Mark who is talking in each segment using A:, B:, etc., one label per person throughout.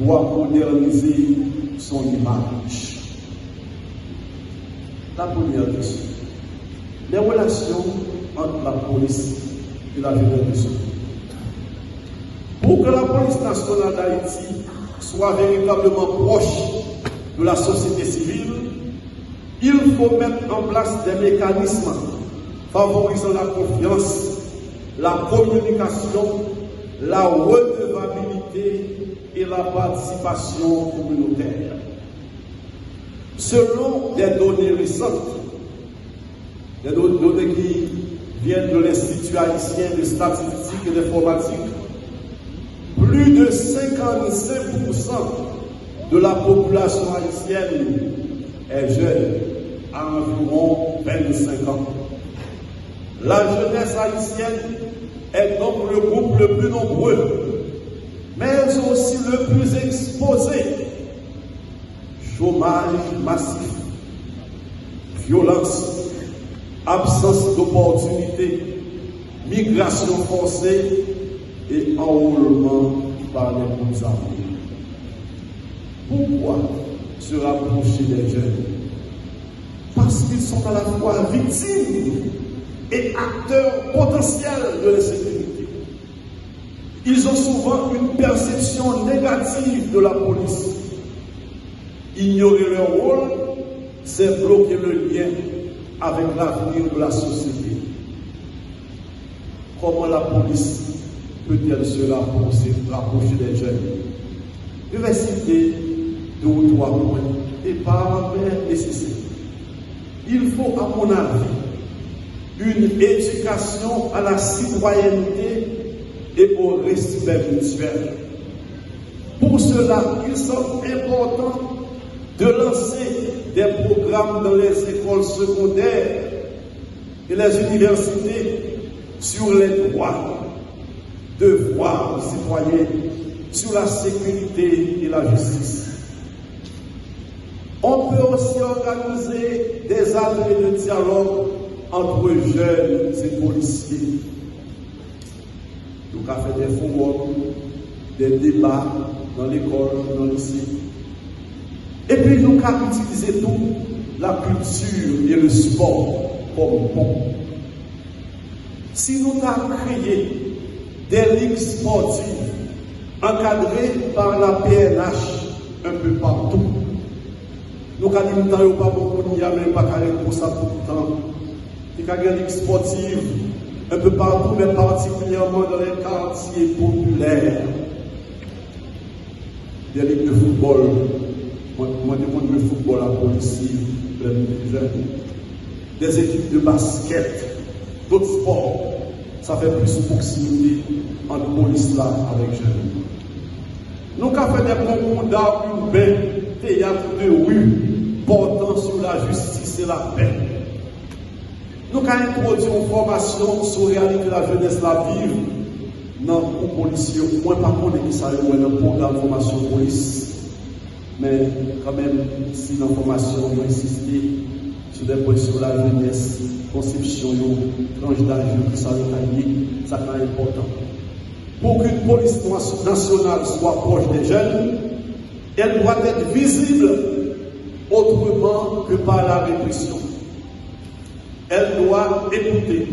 A: doit moderniser son image. La première question, les relations entre la police et la justice. Pour que la police nationale d'Haïti soit véritablement proche de la société civile, il faut mettre en place des mécanismes favorisant la confiance, la communication, la redevabilité et la participation communautaire. Selon des données récentes, des données qui viennent de l'Institut haïtien de statistique et d'informatique, plus de 55% de la population haïtienne est jeune, à environ 25 ans. La jeunesse haïtienne est donc le groupe le plus nombreux, mais aussi le plus exposé. Chômage massif, violence, absence d'opportunités, migration forcée et enrôlement par les groupes armés. Pourquoi se rapprocher des jeunes? Parce qu'ils sont à la fois victimes et acteurs potentiels de l'insécurité. Ils ont souvent une perception négative de la police. Ignorer leur rôle, c'est bloquer le lien avec l'avenir de la société. Comment la police peut-elle se rapprocher des jeunes? Je vais citer 2 ou 3 points et pas nécessaire. Il faut, à mon avis, une éducation à la citoyenneté et au respect mutuel. Pour cela, il semble important de lancer des programmes dans les écoles secondaires et les universités sur les droits, devoirs citoyens, sur la sécurité et la justice. On peut aussi organiser des ateliers de dialogue entre jeunes et policiers. Nous avons fait des forums, des débats dans l'école, dans le lycée. Et puis nous avons utilisé tout, la culture et le sport comme bon. Si nous avons créé des ligues sportives encadrées par la PNH un peu partout, nous avons dit que pas beaucoup de gens, mais pas pour ça tout le temps. Il y a des ligues sportives un peu partout, mais particulièrement dans les quartiers populaires. Des ligues de football. Moi, je fais football à policier, des équipes de basket, d'autres sports. Ça fait plus de proximité entre police là avec jeunes. Nous avons fait des concours d'art urbain, théâtre de rue, portant sur la justice et la paix. Nous avons introduit une formation sur la réalité de la jeunesse la vive dans le policier. Moi, par contre, je savais dans le programme de formation police. Mais quand même, si dans la formation, on insisté sur des points sur la jeunesse, conception, tranche d'âge, ça c'est important. Pour qu'une police nationale soit proche des jeunes, elle doit être visible autrement que par la répression. Elle doit écouter,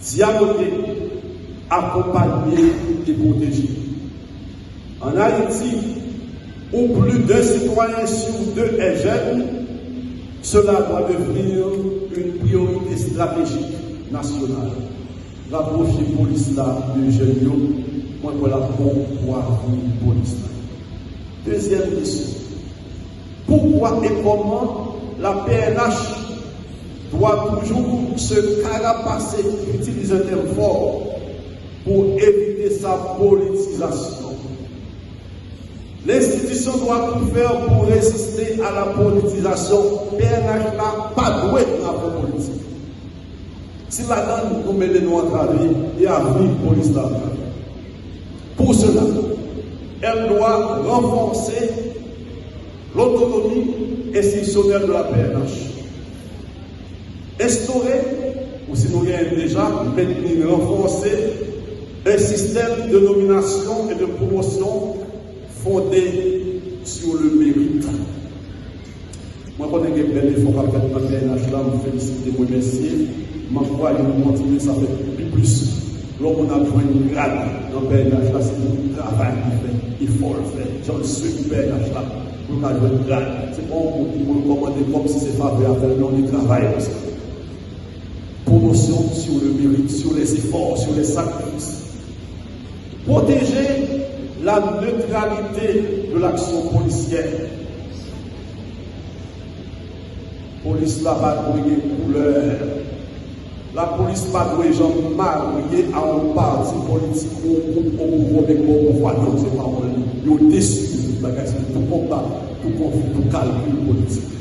A: dialoguer, accompagner et protéger. En Haïti, où plus d'un citoyen sur 2 est jeune, cela doit devenir une priorité stratégique nationale. Rapprocher la police là de jeunes, moi voilà pourquoi la police là. Deuxième question. Pourquoi et comment la PNH doit toujours se carapacer, utiliser un terme fort, pour éviter sa politisation? L'institution doit tout faire pour résister à la politisation. PNH n'a pas doué dans la politique. Si la donne nous met les noms à travailler, et à venir police là. Pour cela, elle doit renforcer l'autonomie institutionnelle de la PNH. Instaurer, ou si nous avons déjà, renforcer un système de nomination et de promotion fondée sur le mérite. Moi, quand on a fait des efforts à faire dans le PNH, là, je félicite et remercier. Je crois que continuer, ça fait plus. Lorsqu'on a besoin de grade dans le PNH, là, c'est du travail qui fait. Il faut le faire. J'en suis du PNH, là, pour qu'on ait de grade. C'est pas pour nous commander comme si c'est pas vrai à faire, non, du travail. Promotion sur le mérite, sur les efforts, sur les sacrifices. Protéger la neutralité de l'action policière. Police là pas de couleur. La police pas de gens mariés à un parti politique au pouvoir. Non, c'est pas vrai. Ils ont déçu tout combat, tout conflit, tout calcul politique.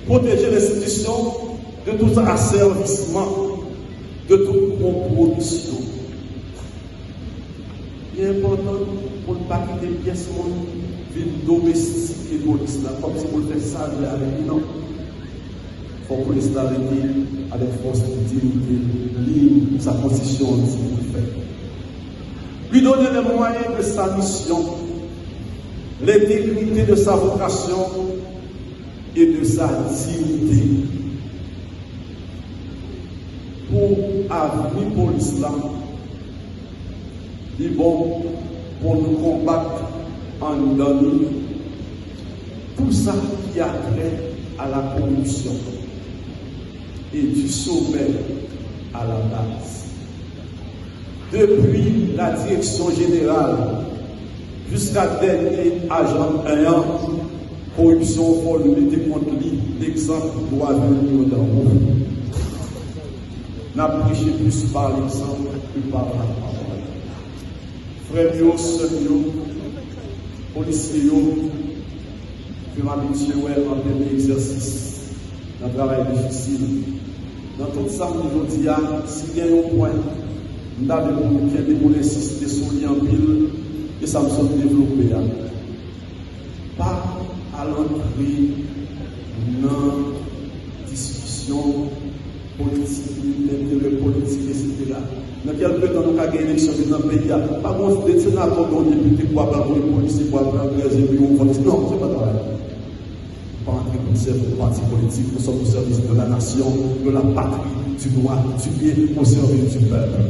A: Protéger l'institution de tout asservissement, de toute compromission. Il est important pour ne pas quitter pièces vie domestique et police là, comme si on fait ça avec nous. Il faut que police là avec force de dignité, libre, sa constitution aussi pour le faire. Lui donner les moyens de sa mission, l'intégrité de sa vocation et de sa dignité. Pour avenir pour l'islam, il est bon pour nous combattre en donnant tout ça qui a trait à la corruption et du sommet à la base. Depuis la direction générale jusqu'à dernier agent ayant corruption pour lutter contre lui, l'exemple doit venir d'en haut. N'a prêché plus par l'exemple que par la parole. Frères, sœurs, policiers, je m'habitue en plein exercice, dans le travail difficile. Dans tout ça, je dis, s'il y a un point, nous avons insister sur lui en pile, et ça me semble développé. Pas à l'entrée dans la discussion politique, l'intérêt politique, etc. Dans quel temps nous avons gagné l'élection dans le pays, pas bon, des sénateurs dont les députés pour avoir les policiers, pour avoir les non, c'est pas vrai. Pas entrer pour servir le parti politique, nous sommes au service de la nation, de la patrie, du droit, du bien, au service du peuple.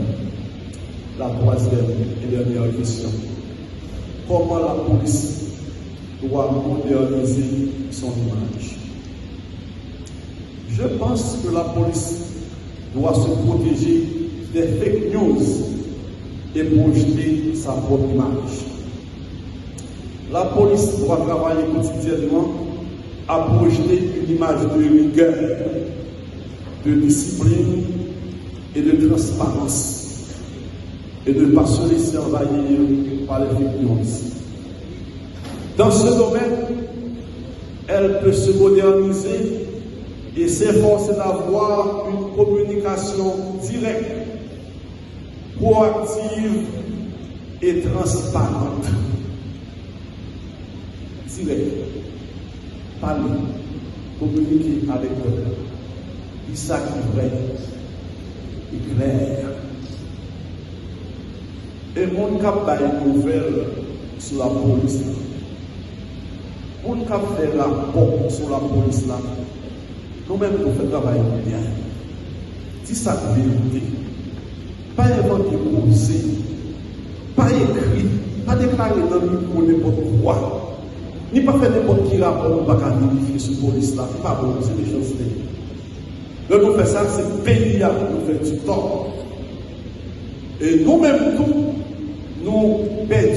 A: La troisième et dernière question. Comment la police doit moderniser son image? Je pense que la police doit se protéger des fake news et projeter sa propre image. La police doit travailler quotidiennement à projeter une image de rigueur, de discipline et de transparence, et de ne pas se laisser envahir par les fake news. Dans ce domaine, elle peut se moderniser et s'efforcer d'avoir une communication directe, proactive et transparente. Directe. Parler, communiquer avec eux. Il s'acquiert et clair. Et mon cap a une nouvelle sur la police. Mon cap fait rapport sur la police là. Nous-mêmes, nous faisons travail bien. Si ça vérité, pas inventer posé, pas écrit, pas déclaré dans le micro n'importe quoi. Ni pas faire n'importe qui rapport, on va vérifier sur la police là. Pas bon, c'est des choses. Là, nous faisons ça, c'est le pays à nous faire du tort. Et nous-mêmes, nous perdons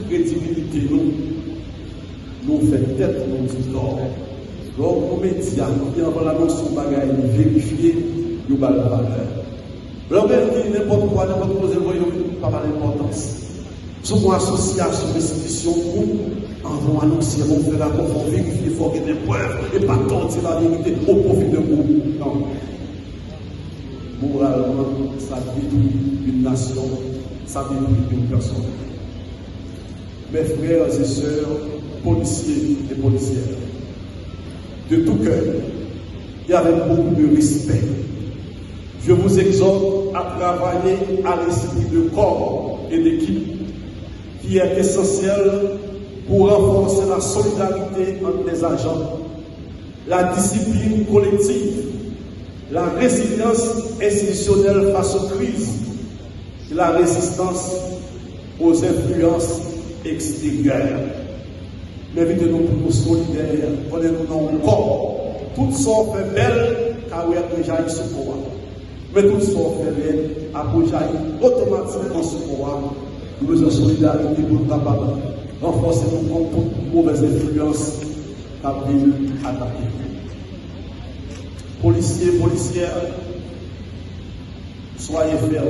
A: crédibilité, nous faisons tête, nous du tort. Donc, nos médias, qui envoient l'annonce sur le bagage, vérifier, nous avons la valeur. Alors, n'importe quoi, n'importe quoi, vous pas d'importance. Sur une association, une institution, on va annoncer, on fait d'accord, on vérifie, il faut qu'il y ait des preuves, et pas tenter la vérité au profit de vous. Non. Moralement, ça détruit une nation, ça détruit une personne. Mes frères et sœurs, policiers et policières, de tout cœur et avec beaucoup de respect, je vous exhorte à travailler à l'esprit de corps et d'équipe qui est essentiel pour renforcer la solidarité entre les agents, la discipline collective, la résilience institutionnelle face aux crises et la résistance aux influences extérieures. Mais invitez-nous pour nous solidaires, prenez-nous encore. Tout ça fait belle, car oui, déjà il se pourra. Mais tout ça fait belle, après jaillir automatiquement se pourra. Nous besoin de solidarité pour nous capables renforcer nous contre toute mauvaise influence qui vient attaquer. Policiers, policières, soyez fermes,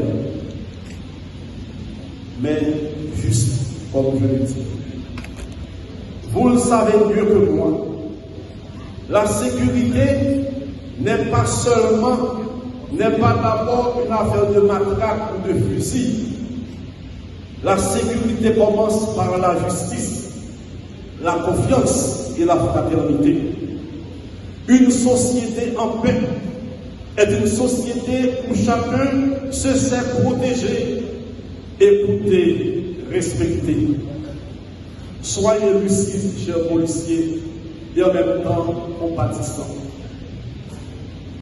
A: mais juste comme je le dis. Vous le savez mieux que moi, la sécurité n'est pas d'abord une affaire de matraque ou de fusil. La sécurité commence par la justice, la confiance et la fraternité. Une société en paix est une société où chacun se sait protéger, écouter, respecter. Soyez lucides, chers policiers, et en même temps compatissants.